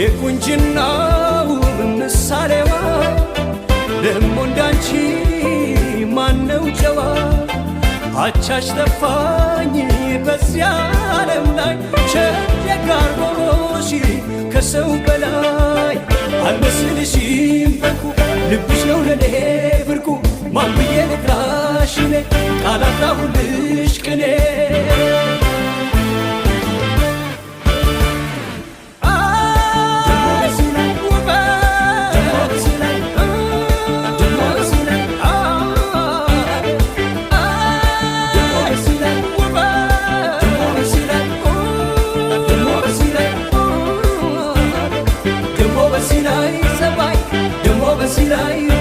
የቁንጅናው ምሳሌዋ ደሞ እንዳንቺ ማነው ጨዋ አቻሽ ጠፋኝ በዚያ ዓለም ላይ ቸጋርጎሽ ከሰው በላይ አልመስልሽም በርኩ ልብሽ ነው ለኔ ብርቁ ማን ብዬ ልጥራሽ እኔ ቃል አጣሁልሽ ቅኔ Demo basi lai